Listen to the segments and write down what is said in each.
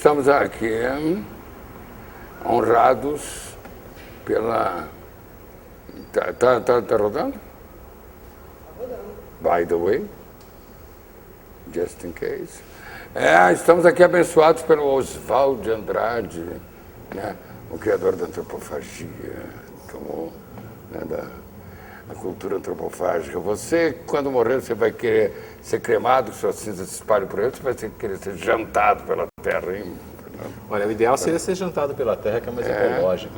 estamos aqui honrados pela... Tá rodando? By the way, just in case. Estamos aqui abençoados pelo Oswald de Andrade, né? O criador da antropofagia, da cultura antropofágica. Você, quando morrer, você vai querer ser cremado, suas cinzas se espalham por aí, você vai querer ser jantado pela terra, hein? Olha, o ideal seria ser jantado pela terra, que é mais ecológico.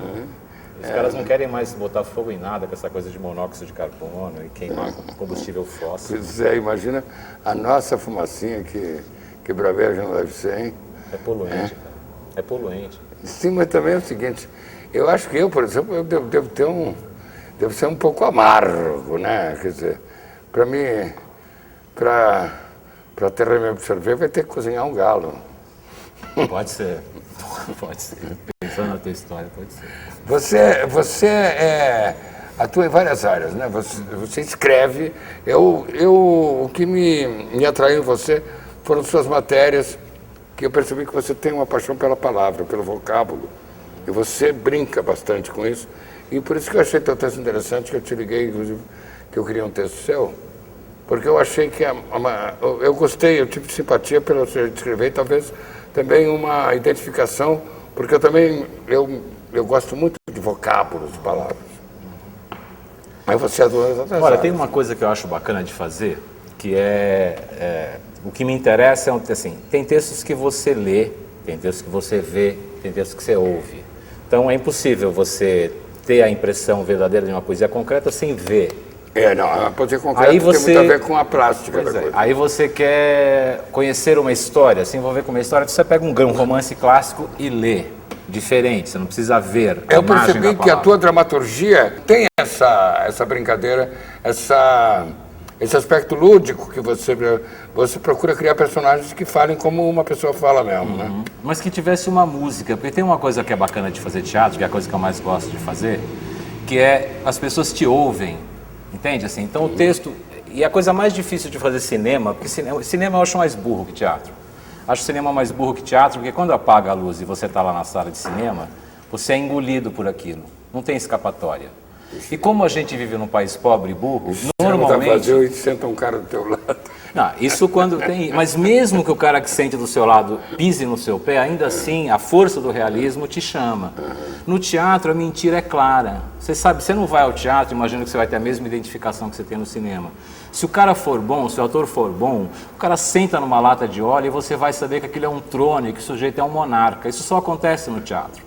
Os caras não querem mais botar fogo em nada com essa coisa de monóxido de carbono e queimar combustível fóssil. Pois imagina a nossa fumacinha que braveja não deve ser, hein? É poluente, cara. É poluente. Sim, mas também é o seguinte, eu acho que eu, por exemplo, eu devo ser um pouco amargo, né? Quer dizer, para mim, para a terra me absorver, vai ter que cozinhar um galo. Pode ser. Pode ser. Pensando na tua história, pode ser. Você atua em várias áreas, né? Você escreve. O que me atraiu em você foram suas matérias, que eu percebi que você tem uma paixão pela palavra, pelo vocábulo. E você brinca bastante com isso. E por isso que eu achei teu texto interessante, que eu te liguei, inclusive, que eu queria um texto seu. Porque eu achei que eu gostei, eu tive simpatia pelo você escrever, e talvez também uma identificação, porque eu gosto muito de vocábulos, de palavras. Mas você adora as outras Olha, áreas. tem uma coisa que eu acho bacana de fazer, que o que me interessa é, assim, tem textos que você lê, tem textos que você vê, tem textos que você ouve. Então é impossível você ter a impressão verdadeira de uma poesia concreta sem ver. Não, a poesia concreta Aí tem muito a ver com a plástica da Pois é. coisa. Aí você quer conhecer uma história, se envolver com uma história, você pega um romance clássico e lê. Diferente, você não precisa ver a Eu imagem percebi da que a palavra. tua dramaturgia tem essa brincadeira, esse aspecto lúdico que você procura criar personagens que falem como uma pessoa fala mesmo, né? Mas que tivesse uma música, porque tem uma coisa que é bacana de fazer teatro, que é a coisa que eu mais gosto de fazer, que é as pessoas te ouvem, entende? Assim, então o texto, e a coisa mais difícil de fazer cinema, porque cinema eu acho mais burro que teatro. Acho cinema mais burro que teatro, porque quando apaga a luz e você está lá na sala de cinema, você é engolido por aquilo, não tem escapatória. E como a gente vive num país pobre e burro, normalmente... Vazio e senta um cara do teu lado. Não, isso quando tem... Mas mesmo que o cara que sente do seu lado pise no seu pé, ainda assim a força do realismo te chama. No teatro a mentira é clara. Você sabe, você não vai ao teatro, imagina que você vai ter a mesma identificação que você tem no cinema. Se o cara for bom, se o ator for bom, o cara senta numa lata de óleo e você vai saber que aquilo é um trono e que o sujeito é um monarca. Isso só acontece no teatro.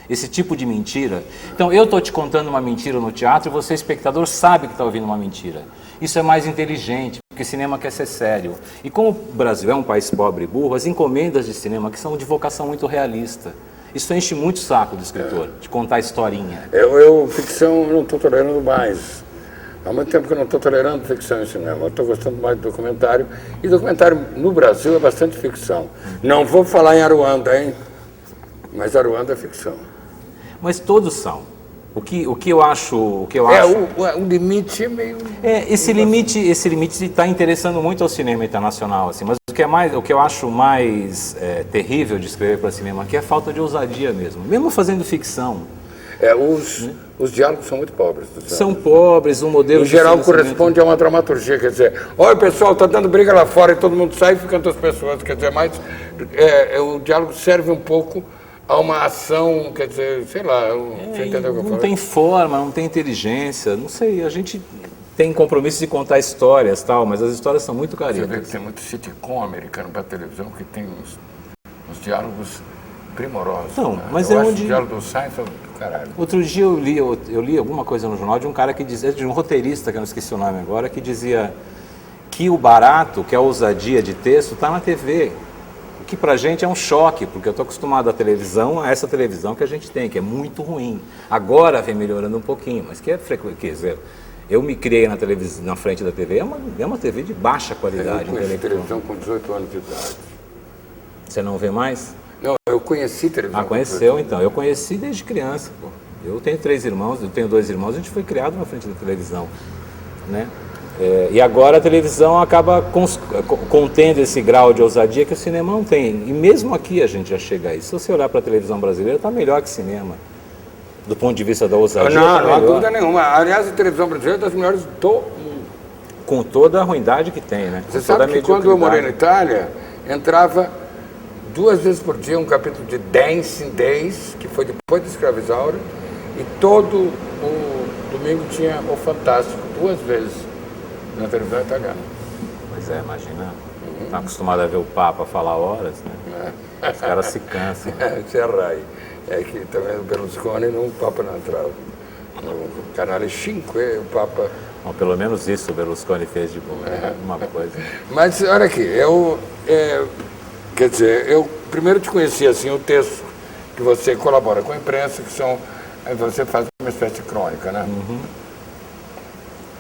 Esse tipo de mentira. Então, eu estou te contando uma mentira no teatro e você, espectador, sabe que está ouvindo uma mentira. Isso é mais inteligente, porque cinema quer ser sério. E como o Brasil é um país pobre e burro, as encomendas de cinema, que são de vocação muito realista. Isso enche muito o saco do escritor, de contar historinha. Ficção, não estou tolerando mais. Há muito tempo que eu não estou tolerando ficção em cinema. Eu estou gostando mais de documentário. E documentário no Brasil é bastante ficção. Não vou falar em Aruanda, hein? Mas Aruanda é ficção. Mas todos são. O que eu acho... O limite é meio... Esse limite está interessando muito ao cinema internacional, assim, mas o que eu acho mais terrível de escrever para cinema aqui é a falta de ousadia mesmo fazendo ficção. Os diálogos são muito pobres. São pobres, o modelo... Em geral corresponde a uma dramaturgia, quer dizer, olha pessoal, está dando briga lá fora e todo mundo sai e ficam duas pessoas, quer dizer, mas o diálogo serve um pouco a uma ação, quer dizer, sei lá, você entendeu o que eu falei? Não tem forma, não tem inteligência, não sei, a gente tem compromisso de contar histórias, tal, mas as histórias são muito caretas. Você vê que tem muito sitcom americano para televisão que tem uns diálogos primorosos. Não, né? mas eu é acho onde... o diálogo do Seinfeld, caralho. Outro dia eu li alguma coisa no jornal de um cara que dizia, de um roteirista, que eu não esqueci o nome agora, que dizia que o barato, que a ousadia de texto, está na TV. O que pra gente é um choque, porque eu estou acostumado à televisão, a essa televisão que a gente tem, que é muito ruim. Agora vem melhorando um pouquinho, mas que é frequente. Quer dizer, eu me criei na televisão, na frente da TV, é uma TV de baixa qualidade. Eu conheci televisão com 18 anos de idade. Você não vê mais? Não, eu conheci televisão. Ah, conheceu então. Eu conheci desde criança, pô. Eu tenho 3 irmãos, eu tenho 2 irmãos, a gente foi criado na frente da televisão, né? E agora a televisão acaba contendo esse grau de ousadia que o cinema não tem. E mesmo aqui a gente já chega a isso. Se você olhar para a televisão brasileira, está melhor que cinema. Do ponto de vista da ousadia, não há dúvida nenhuma. Aliás, a televisão brasileira é das melhores do mundo. Com toda a ruindade que tem, né? Você sabe que quando eu morei na Itália, entrava 2 vezes por dia um capítulo de Dancing Days, que foi depois de Escravizaura, e todo o domingo tinha o Fantástico, 2 vezes, na televisão italiana. Pois é, imagina. Está acostumado a ver o Papa falar horas, né? Os caras se cansam. Isso é raio. É que também o Berlusconi o Papa não entrava. No Canale 5, o Papa... Bom, pelo menos isso o Berlusconi fez de bom, uma coisa. Mas, olha aqui, quer dizer, eu primeiro te conheci assim, o texto que você colabora com a imprensa, que são... Você faz uma espécie de crônica, né? Uhum.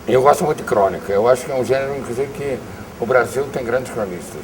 Eu gosto muito de crônica. Eu acho que é um gênero, inclusive, que o Brasil tem grandes cronistas.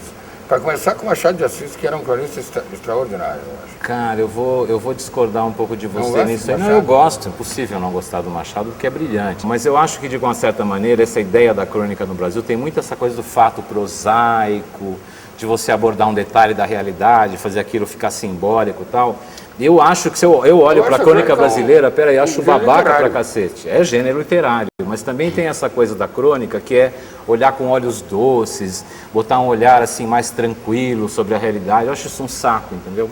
Para começar com Machado de Assis, que era um cronista extraordinário, eu acho. Cara, eu vou discordar um pouco de você nisso aí. Não, eu gosto, é impossível não gostar do Machado, porque é brilhante. Mas eu acho que, de uma certa maneira, essa ideia da crônica no Brasil tem muito essa coisa do fato prosaico, de você abordar um detalhe da realidade, fazer aquilo ficar simbólico e tal. Eu acho que se eu olho para a crônica brasileira, peraí, acho babaca pra cacete. É gênero literário, mas também tem essa coisa da crônica que é olhar com olhos doces, botar um olhar assim mais tranquilo sobre a realidade. Eu acho isso um saco, entendeu?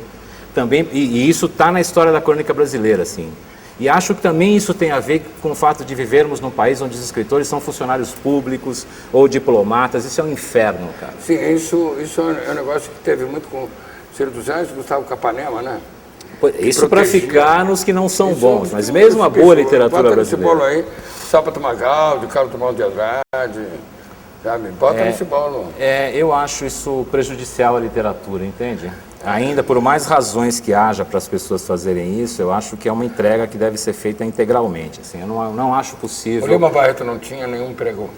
Também, e isso está na história da crônica brasileira, assim. E acho que também isso tem a ver com o fato de vivermos num país onde os escritores são funcionários públicos ou diplomatas. Isso é um inferno, cara. Sim, isso é um negócio que teve muito com o Ciro dos Anjos, Gustavo Capanema, né? Isso para ficar nos que não são bons, mas mesmo a boa literatura brasileira. Bota nesse bolo aí, Sábado Magaldi, Carlos Drummond de Andrade, sabe? Bota nesse bolo. Eu acho isso prejudicial à literatura, entende? Ainda, por mais razões que haja para as pessoas fazerem isso, eu acho que é uma entrega que deve ser feita integralmente. Assim, eu não acho possível... O Lima Barreto não tinha nenhum emprego.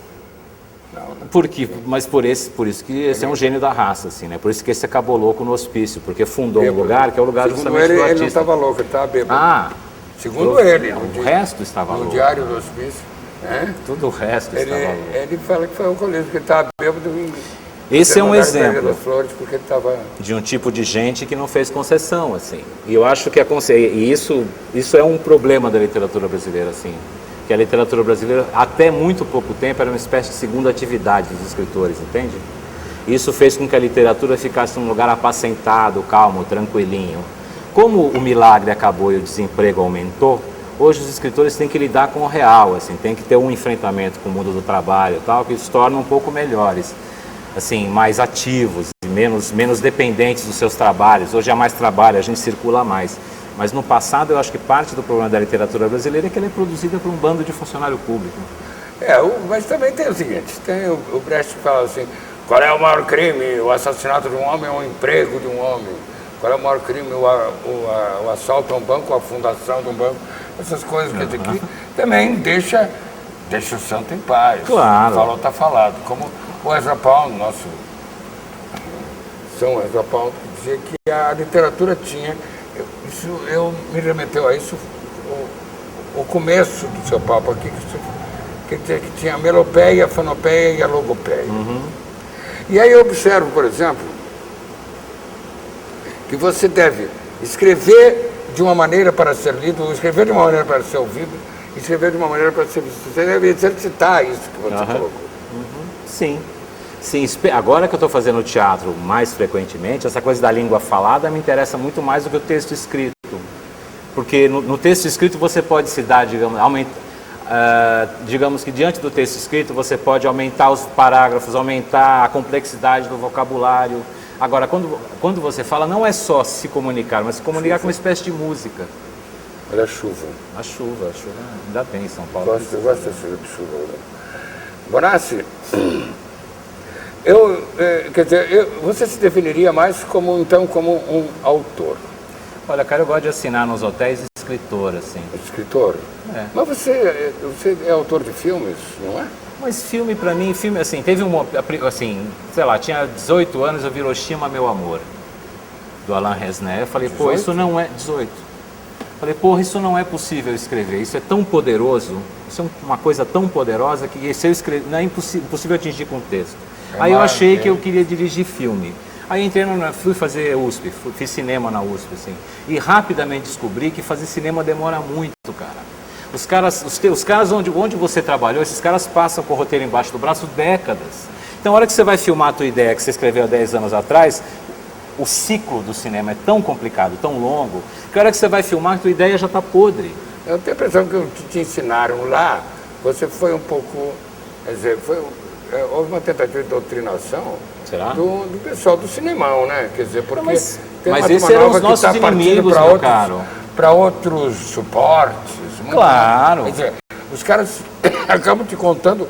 Mas por isso que esse é um gênio da raça, assim, né? Por isso que esse acabou louco no hospício, porque fundou um lugar que é o lugar justamente do artista. Ele não estava louco, ele estava bêbado. Ah! Segundo ele. O resto estava louco. No diário do hospício. Né? Tudo o resto estava louco. Ele fala que foi alcoolismo, que ele estava bêbado. Esse é um exemplo Flores porque ele tava... de um tipo de gente que não fez concessão, assim. E eu acho que isso é um problema da literatura brasileira, assim. Que a literatura brasileira, até muito pouco tempo, era uma espécie de segunda atividade dos escritores, entende? Isso fez com que a literatura ficasse num lugar apacentado, calmo, tranquilinho. Como o milagre acabou e o desemprego aumentou, hoje os escritores têm que lidar com o real, assim, tem que ter um enfrentamento com o mundo do trabalho e tal, que os torna um pouco melhores, assim, mais ativos e menos dependentes dos seus trabalhos. Hoje há mais trabalho, a gente circula mais. Mas no passado eu acho que parte do problema da literatura brasileira é que ela é produzida por um bando de funcionário público. Mas também tem o seguinte, tem o Brecht que fala assim, qual é o maior crime? O assassinato de um homem ou o emprego de um homem? Qual é o maior crime? O assalto a um banco, a fundação de um banco? Essas coisas que aqui também deixa o santo em paz. Claro. Falou, está falado. Como o Ezra Pound, nosso São Ezra Pound, que dizia que a literatura tinha... Eu me remeteu a isso, o começo do seu papo aqui, que tinha a melopeia, a fonopeia e a logopeia. Uhum. E aí eu observo, por exemplo, que você deve escrever de uma maneira para ser lido, escrever de uma maneira para ser ouvido, escrever de uma maneira para ser visto. Você deve exercitar isso que você colocou. Uhum. Sim. Sim, agora que eu estou fazendo teatro mais frequentemente, essa coisa da língua falada me interessa muito mais do que o texto escrito. Porque no texto escrito você pode se dar, digamos que diante do texto escrito você pode aumentar os parágrafos, aumentar a complexidade do vocabulário. Agora, quando você fala, não é só se comunicar, mas se comunicar com uma espécie de música. Olha a chuva. A chuva ainda tem em São Paulo. Eu gosto dessa chuva. Bonassi, quer dizer, você se definiria mais como um autor? Olha, cara, eu gosto de assinar nos hotéis escritor, assim. Escritor? É. Mas você é autor de filmes, não é? Mas filme, pra mim, assim, teve assim, sei lá, tinha 18 anos, eu vi Hiroshima, Meu Amor, do Alain Resnais. Eu falei, 18? Pô, isso não é 18. Falei, porra, isso não é possível escrever, isso é tão poderoso, isso é uma coisa tão poderosa que se eu escrever, não é impossível atingir com texto. Aí eu achei que eu queria dirigir filme. Aí entrei fui fazer USP, fiz cinema na USP, assim, e rapidamente descobri que fazer cinema demora muito, cara. Os caras onde você trabalhou, esses caras passam com o roteiro embaixo do braço décadas. Então, a hora que você vai filmar a tua ideia que você escreveu há 10 anos atrás, o ciclo do cinema é tão complicado, tão longo, que a hora que você vai filmar, a tua ideia já está podre. Eu tenho a impressão que o que te ensinaram lá, você foi um pouco, quer dizer, houve uma tentativa de doutrinação. Será? Do pessoal do cinemão, né? Quer dizer, porque mas esses eram os nossos inimigos, meu caro. Para outros suportes. Claro. Quer dizer, os caras acabam te contando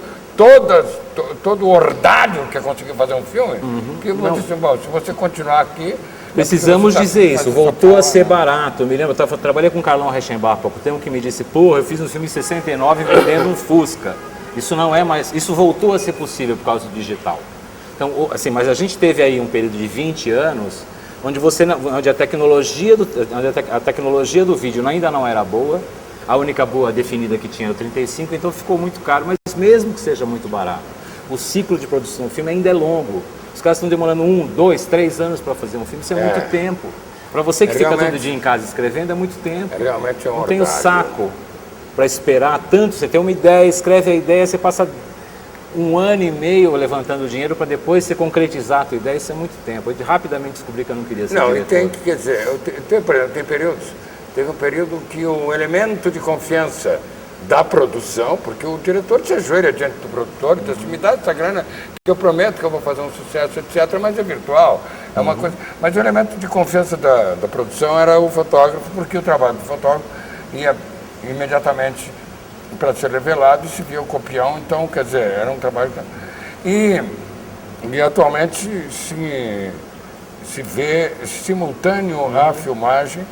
todo o ordário que é conseguir fazer um filme, que eu vou dizer, bom, se você continuar aqui... Precisamos dizer isso, voltou a ser barato. Eu me lembro, eu trabalhei com o Carlão Reichenbach há pouco tempo, que me disse, porra, eu fiz um filme em 69 vendendo um Fusca. Isso não é mais, isso voltou a ser possível por causa do digital. Então, assim, mas a gente teve aí um período de 20 anos, onde a tecnologia do vídeo ainda não era boa, a única boa definida que tinha era o 35, então ficou muito caro, mas mesmo que seja muito barato, o ciclo de produção do filme ainda é longo. Os caras estão demorando 1, 2, 3 anos para fazer um filme, isso é muito tempo. Para você que fica todo dia em casa escrevendo, é muito tempo. Realmente é um não tem o saco para esperar tanto. Você tem uma ideia, escreve a ideia, você passa 1 ano e meio levantando dinheiro para depois você concretizar a tua ideia, isso é muito tempo. Eu rapidamente descobri que eu não queria ser diretor. Não, e tem que, quer dizer, tem períodos, teve um período que o elemento de confiança da produção, porque o diretor se ajoelha diante do produtor, diz assim, me dá essa grana que eu prometo que eu vou fazer um sucesso, etc., mas é virtual, é uma coisa... Mas o elemento de confiança da produção era o fotógrafo, porque o trabalho do fotógrafo ia imediatamente para ser revelado e se via o copião, então, quer dizer, era um trabalho... E atualmente se vê simultâneo à filmagem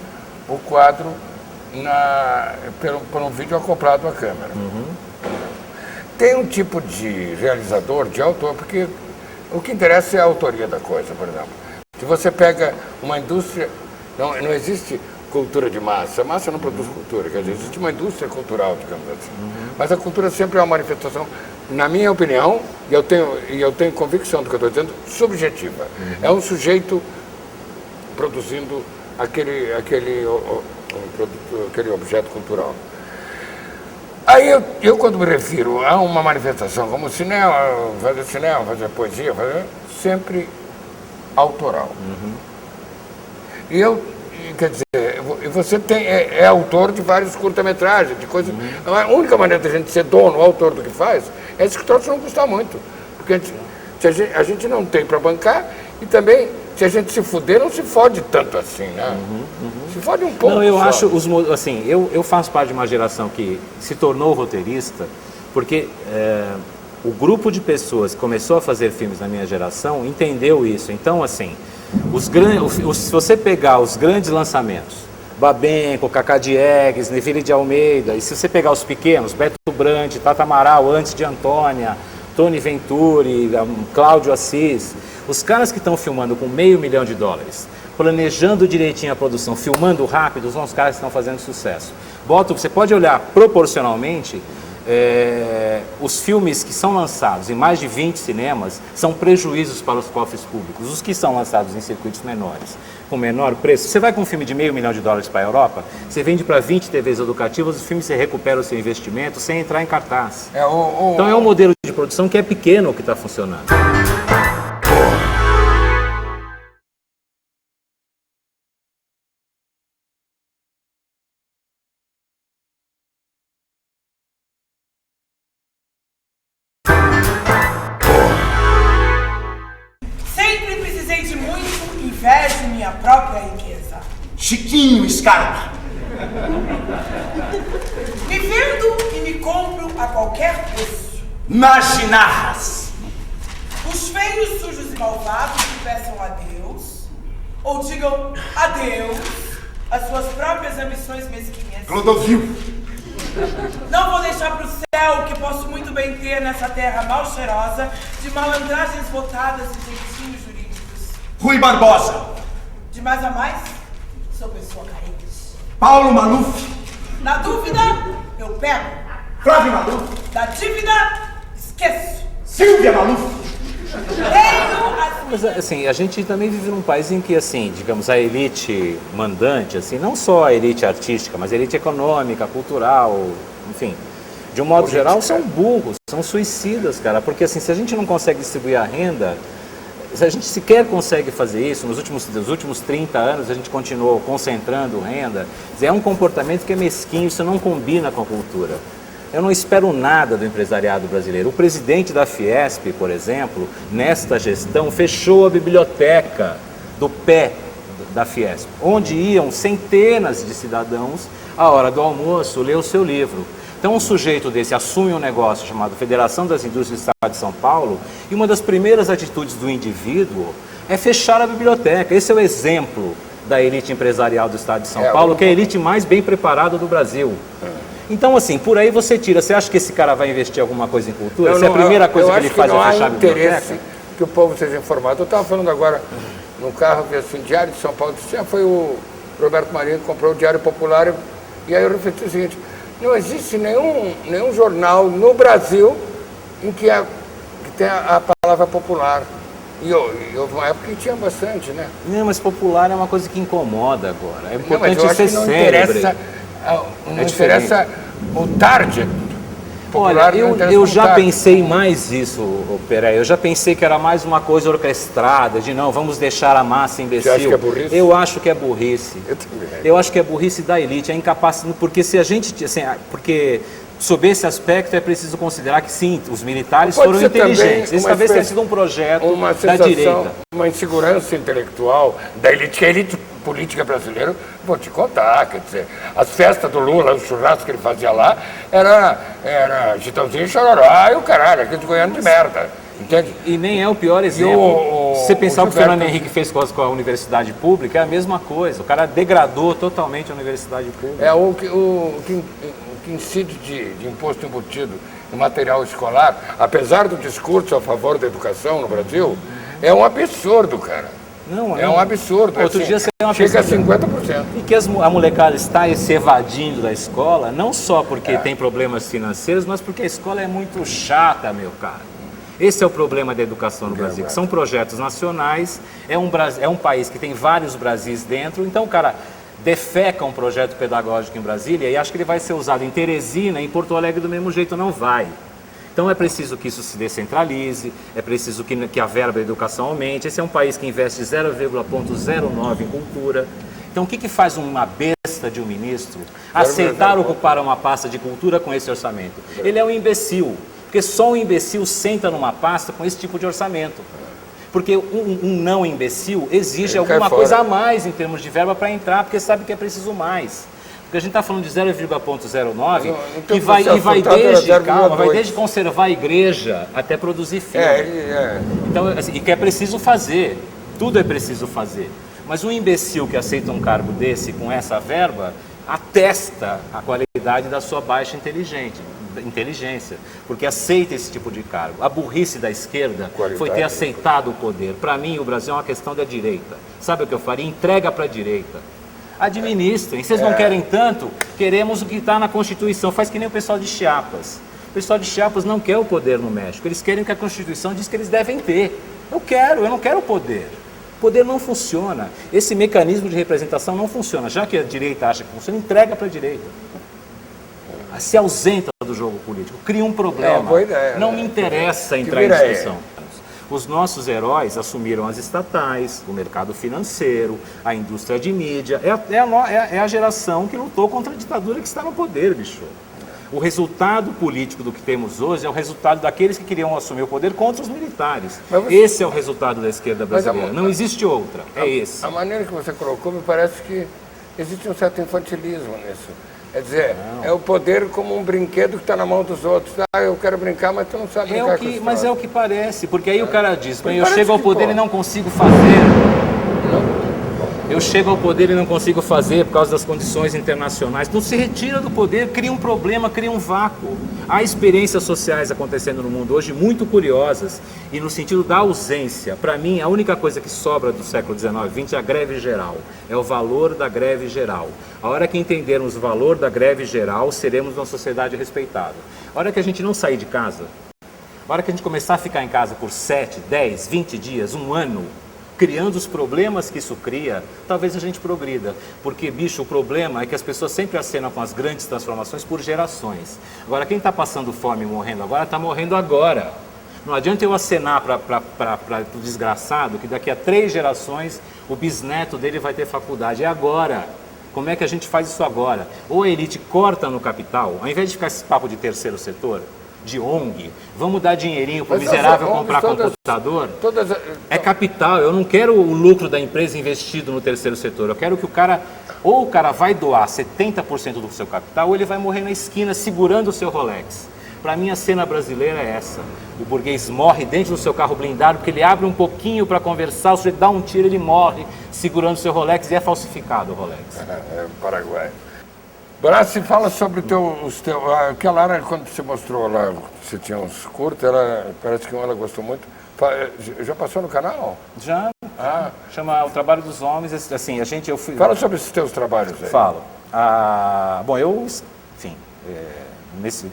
o quadro por um vídeo acoplado à câmera. Tem um tipo de realizador, de autor, porque o que interessa é a autoria da coisa, por exemplo. Se você pega uma indústria, não existe cultura de massa, a massa não produz cultura, quer dizer, existe uma indústria cultural, digamos assim. Mas a cultura sempre é uma manifestação, na minha opinião, e eu tenho convicção do que eu estou dizendo, subjetiva. É um sujeito produzindo aquele objeto cultural. Aí eu quando me refiro a uma manifestação como cinema, fazer poesia, sempre autoral. Quer dizer, você é autor de vários curta-metragens, de coisas. A única maneira da gente ser dono, autor do que faz, é se o troço não custar muito. Porque a gente não tem para bancar e também, se a gente se fuder, não se fode tanto assim, né? Se fode um pouco. Não, eu só. acho, assim, eu faço parte de uma geração que se tornou roteirista, porque o grupo de pessoas que começou a fazer filmes na minha geração entendeu isso. Então, assim, se você pegar os grandes lançamentos, Babenco, Cacá Diegues, Neville de Almeida, e se você pegar os pequenos, Beto Brandt, Tata Amaral, antes de Antônia, Tony Venturi, Cláudio Assis, os caras que estão filmando com $500 milhão, planejando direitinho a produção, filmando rápido, são os caras que estão fazendo sucesso. Você pode olhar proporcionalmente, os filmes que são lançados em mais de 20 cinemas são prejuízos para os cofres públicos. Os que são lançados em circuitos menores, com menor preço. Você vai com um filme de $500 milhão para a Europa, você vende para 20 TVs educativas, o filme você recupera o seu investimento sem entrar em cartaz. Então é um modelo de produção que é pequeno o que está funcionando. Invejo minha própria riqueza. Chiquinho Scarpa. Me vendo e me compro a qualquer preço. Marginarras. Os feios, sujos e malvados que peçam a Deus, ou digam adeus às suas próprias ambições mesquinhas. Clodovil. Não vou deixar pro céu o que posso muito bem ter nessa terra mal cheirosa de malandragens votadas e jeitinhos jurídicos. Rui Barbosa. De mais a mais, sou pessoa carente. Paulo Maluf. Na dúvida, eu pego. Flávio Maluf. Da dívida, esqueço. Silvia Maluf. Tenho as Mas assim, a gente também vive num país em que, assim, digamos, a elite mandante, assim, não só a elite artística, mas a elite econômica, cultural, enfim, de um modo geral, são burros, são suicidas, cara, porque assim, se a gente não consegue distribuir a renda, se a gente sequer consegue fazer isso, nos últimos 30 anos a gente continuou concentrando renda, é um comportamento que é mesquinho, isso não combina com a cultura. Eu não espero nada do empresariado brasileiro. O presidente da Fiesp, por exemplo, nesta gestão, fechou a biblioteca do pé da Fiesp, onde iam centenas de cidadãos, à hora do almoço, ler o seu livro. Então, um sujeito desse assume um negócio chamado Federação das Indústrias do Estado de São Paulo e uma das primeiras atitudes do indivíduo é fechar a biblioteca. Esse é o exemplo da elite empresarial do Estado de São Paulo, que é a elite mais bem preparada do Brasil. Então, assim, por aí você tira. Você acha que esse cara vai investir alguma coisa em cultura? Se a primeira coisa que ele faz é fechar a biblioteca? Interesse que o povo seja informado. Eu estava falando agora no carro, vi assim, Diário de São Paulo, foi o Roberto Marinho que comprou o Diário Popular, e aí eu refleti o seguinte: não existe nenhum jornal no Brasil em que tenha a palavra popular. E houve uma época que tinha bastante, né? Não, mas popular é uma coisa que incomoda agora. É Não, mas importante eu acho ser que não célebre. interessa o target popular. Olha, não interessa eu o já target. pensei mais isso, Peraí. Eu já pensei que era mais uma coisa orquestrada, de não, vamos deixar a massa imbecil. Você acha que é burrice? Eu acho que é burrice. Eu também. Eu acho que é burrice da elite, é incapacidade, porque se a gente, assim, porque sob esse aspecto é preciso considerar que sim, os militares Pode foram ser também inteligentes. Esse uma talvez tenha espécie- sido um projeto uma da sensação, direita. uma insegurança intelectual da elite, que a elite política brasileira, vou te contar, quer dizer, as festas do Lula, os churrascos que ele fazia lá, era Chitãozinho e Chororó e o caralho, aquele goiano de merda, entende? E nem é o pior exemplo. Se você pensar o que o Fernando Henrique fez com a universidade pública, é a mesma coisa. O cara degradou totalmente a universidade pública. É o que incide de imposto embutido no material escolar, apesar do discurso a favor da educação no Brasil, é um absurdo, cara. Não, É um absurdo. Outro dia saiu uma chega a pesquisa. 50%. E que a molecada está se evadindo da escola, não só porque tem problemas financeiros, mas porque a escola é muito chata, meu cara. Esse é o problema da educação no Brasil, que são projetos nacionais, é um país que tem vários Brasis dentro, então o cara defeca um projeto pedagógico em Brasília e acha que ele vai ser usado em Teresina, em Porto Alegre do mesmo jeito, não vai. Então é preciso que isso se descentralize, é preciso que a verba da educação aumente. Esse é um país que investe 0,09 em cultura. Então o que faz uma besta de um ministro aceitar ocupar uma pasta de cultura com esse orçamento? Ele é um imbecil, porque só um imbecil senta numa pasta com esse tipo de orçamento. Porque um não imbecil exige Ele cai alguma fora. coisa a mais em termos de verba para entrar, porque sabe que é preciso mais. Porque a gente está falando de 0,09 Então, e vai você desde, era 0,2. calma, vai desde conservar a igreja até produzir filme. Então, assim, e que é preciso fazer, tudo é preciso fazer. Mas um imbecil que aceita um cargo desse com essa verba atesta a qualidade da sua baixa inteligência, porque aceita esse tipo de cargo. A burrice da esquerda foi ter aceitado o poder. Para mim, o Brasil é uma questão da direita. Sabe o que eu faria? Entrega para a direita. Administrem. Vocês não querem tanto? Queremos o que está na Constituição. Faz que nem o pessoal de Chiapas. O pessoal de Chiapas não quer o poder no México. Eles querem o que a Constituição diz que eles devem ter. Eu não quero o poder. O poder não funciona. Esse mecanismo de representação não funciona. Já que a direita acha que funciona, entrega para a direita. Se ausenta do jogo político. Cria um problema. É uma boa ideia, não né? me interessa entrar em discussão. Os nossos heróis assumiram as estatais, o mercado financeiro, a indústria de mídia. É a geração que lutou contra a ditadura que está no poder, bicho. O resultado político do que temos hoje é o resultado daqueles que queriam assumir o poder contra os militares. Esse é o resultado da esquerda brasileira. Não existe outra. É esse. A maneira que você colocou, me parece que existe um certo infantilismo nisso. Quer dizer, é o poder como um brinquedo que está na mão dos outros. Ah, eu quero brincar, mas tu não sabe brincar com isso. Mas é o que parece, porque aí o cara diz, eu Parece chego ao que poder pode. e não consigo fazer. Eu eu chego ao poder e não consigo fazer por causa das condições internacionais. Então se retira do poder, cria um problema, cria um vácuo. Há experiências sociais acontecendo no mundo hoje muito curiosas e no sentido da ausência. Para mim, a única coisa que sobra do século XIX e XX é a greve geral. É o valor da greve geral. A hora que entendermos o valor da greve geral, seremos uma sociedade respeitada. A hora que a gente não sair de casa, a hora que a gente começar a ficar em casa por 7, 10, 20 dias, um ano, criando os problemas que isso cria, talvez a gente progrida. Porque, bicho, o problema é que as pessoas sempre acenam com as grandes transformações por gerações. Agora, quem está passando fome e morrendo agora, está morrendo agora. Não adianta eu acenar para o desgraçado que daqui a 3 gerações o bisneto dele vai ter faculdade. É agora. Como é que a gente faz isso agora? Ou a elite corta no capital, ao invés de ficar esse papo de terceiro setor, de ONG, vamos dar dinheirinho para o miserável comprar computador. É capital, eu não quero o lucro da empresa investido no terceiro setor, eu quero que o cara, ou o cara vai doar 70% do seu capital, ou ele vai morrer na esquina segurando o seu Rolex. Para mim a cena brasileira é essa, o burguês morre dentro do seu carro blindado, porque ele abre um pouquinho para conversar, o sujeito dá um tiro, ele morre segurando o seu Rolex e é falsificado o Rolex. É Paraguai. Brassi, fala sobre aquela área quando você mostrou lá, você tinha uns curtos, parece que ela gostou muito. Já passou no canal? Já. Chama O Trabalho dos Homens, assim, Fala sobre esses teus trabalhos aí. Falo. Bom, enfim, nesse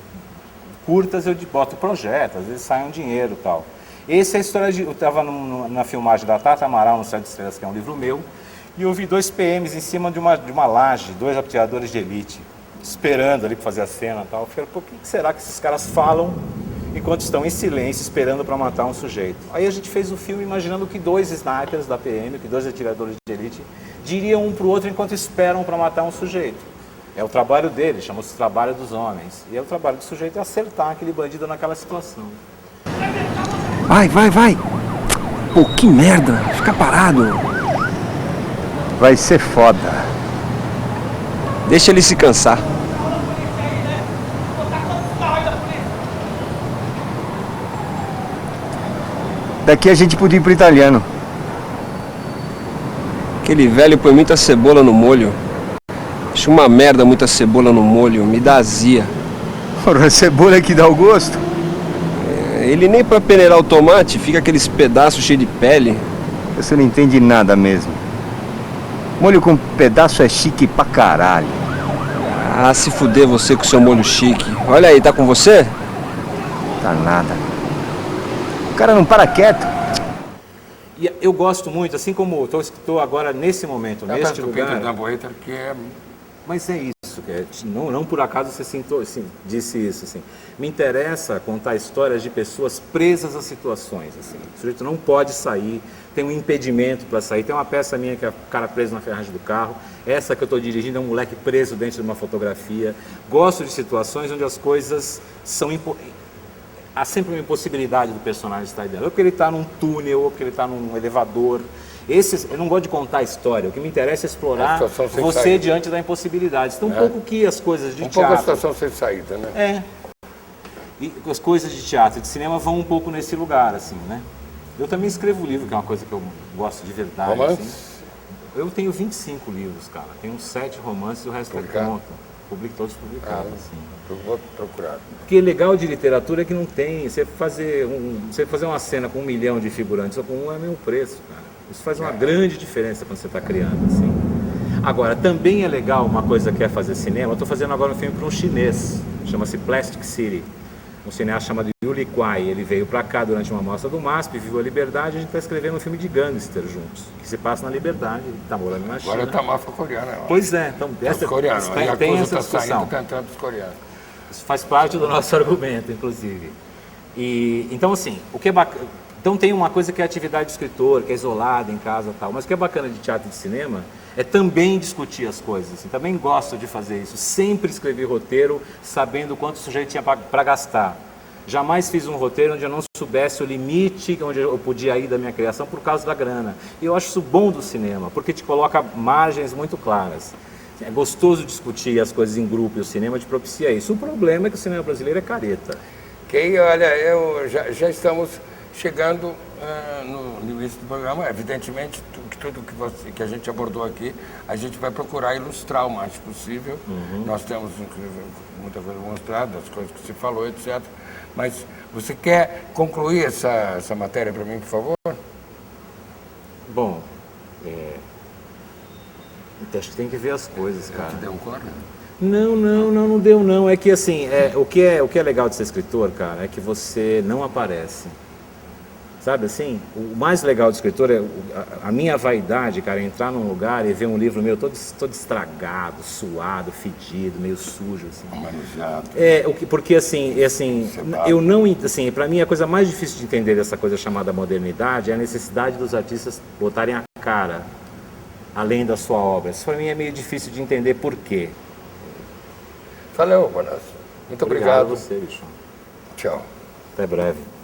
curtas eu boto projeto, às vezes sai um dinheiro e tal. Essa é a história eu estava na filmagem da Tata Amaral, no Céu de Estrelas, que é um livro meu, e eu vi 2 PMs em cima de uma laje, 2 atiradores de elite, esperando ali para fazer a cena e tal. Eu falei, pô, o que será que esses caras falam enquanto estão em silêncio, esperando para matar um sujeito? Aí a gente fez o filme imaginando que 2 snipers da PM, que 2 atiradores de elite, diriam um para o outro enquanto esperam para matar um sujeito. É o trabalho deles, chama-se Trabalho dos Homens. E é o trabalho do sujeito é acertar aquele bandido naquela situação. Vai! Pô, que merda! Fica parado! Vai ser foda. Deixa ele se cansar. Daqui a gente podia ir pro italiano. Aquele velho põe muita cebola no molho. Acho uma merda muita cebola no molho, me dá azia. Ora, a cebola é que dá o gosto. Ele nem pra peneirar o tomate, fica aqueles pedaços cheios de pele. Você não entende nada mesmo. Molho com pedaço é chique pra caralho. Ah, se fuder você com seu molho chique. Olha aí, tá com você? Tá nada. O cara não para quieto. E eu gosto muito, assim como estou agora nesse momento, neste lugar. Mas é isso, não por acaso você disse isso. Assim. Me interessa contar histórias de pessoas presas a situações. Assim. O sujeito não pode sair, tem um impedimento para sair. Tem uma peça minha que é o cara preso na ferragem do carro. Essa que eu estou dirigindo é um moleque preso dentro de uma fotografia. Gosto de situações onde as coisas são há sempre uma impossibilidade do personagem estar aí dentro. Ou porque ele está num túnel, ou porque ele está num elevador. Eu não gosto de contar a história, o que me interessa é explorar você diante da impossibilidade. Então, um pouco que as coisas de teatro... Um pouco a situação sem saída, né? E as coisas de teatro e de cinema vão um pouco nesse lugar, assim, né? Eu também escrevo livro, que é uma coisa que eu gosto de verdade. Romances? Assim. Eu tenho 25 livros, cara. Tenho 7 romances e o resto é conta. Todos publicados, assim. Eu vou procurar. O que é legal de literatura é que não tem... Você fazer uma cena com 1 milhão de figurantes, só com um é o mesmo preço, cara. Isso faz uma grande diferença quando você está criando, assim. Agora, também é legal uma coisa que é fazer cinema. Eu estou fazendo agora um filme para um chinês, chama-se Plastic City. Um cineasta chamado Yuli Kuai. Ele veio para cá durante uma mostra do MASP, viveu a Liberdade, a gente está escrevendo um filme de gangster juntos, que se passa na Liberdade, ele está morando na China. Agora está a máfia coreana. Pois é, então tem essa discussão. Cantando os coreanos. Isso faz parte do nosso argumento, inclusive. Então, assim, o que é bacana... Então tem uma coisa que é a atividade de escritor, que é isolada em casa e tal, mas o que é bacana de teatro e de cinema é também discutir as coisas, assim, também gosto de fazer isso, sempre escrevi roteiro sabendo quanto o sujeito tinha para gastar. Jamais fiz um roteiro onde eu não soubesse o limite onde eu podia ir da minha criação por causa da grana. E eu acho isso bom do cinema, porque te coloca margens muito claras. É gostoso discutir as coisas em grupo e o cinema te propicia isso. O problema é que o cinema brasileiro é careta. Olha, já estamos chegando no limite do programa. Evidentemente, tudo que a gente abordou aqui, a gente vai procurar ilustrar o mais possível. Nós temos muita coisa mostrada, as coisas que se falou, etc. Mas você quer concluir essa matéria para mim, por favor? Bom, acho que tem que ver as coisas, cara. Te deu um corte? Não deu não. É que assim, o que é legal de ser escritor, cara, é que você não aparece. Sabe assim? O mais legal de escritor é a minha vaidade, cara, é entrar num lugar e ver um livro meu todo estragado, suado, fedido, meio sujo, assim. Manejado. Porque assim, eu não, assim, para mim a coisa mais difícil de entender dessa coisa chamada modernidade é a necessidade dos artistas botarem a cara além da sua obra. Isso para mim é meio difícil de entender por quê. Valeu, Bonassa. Muito obrigado. A você, bicho. Tchau. Até breve.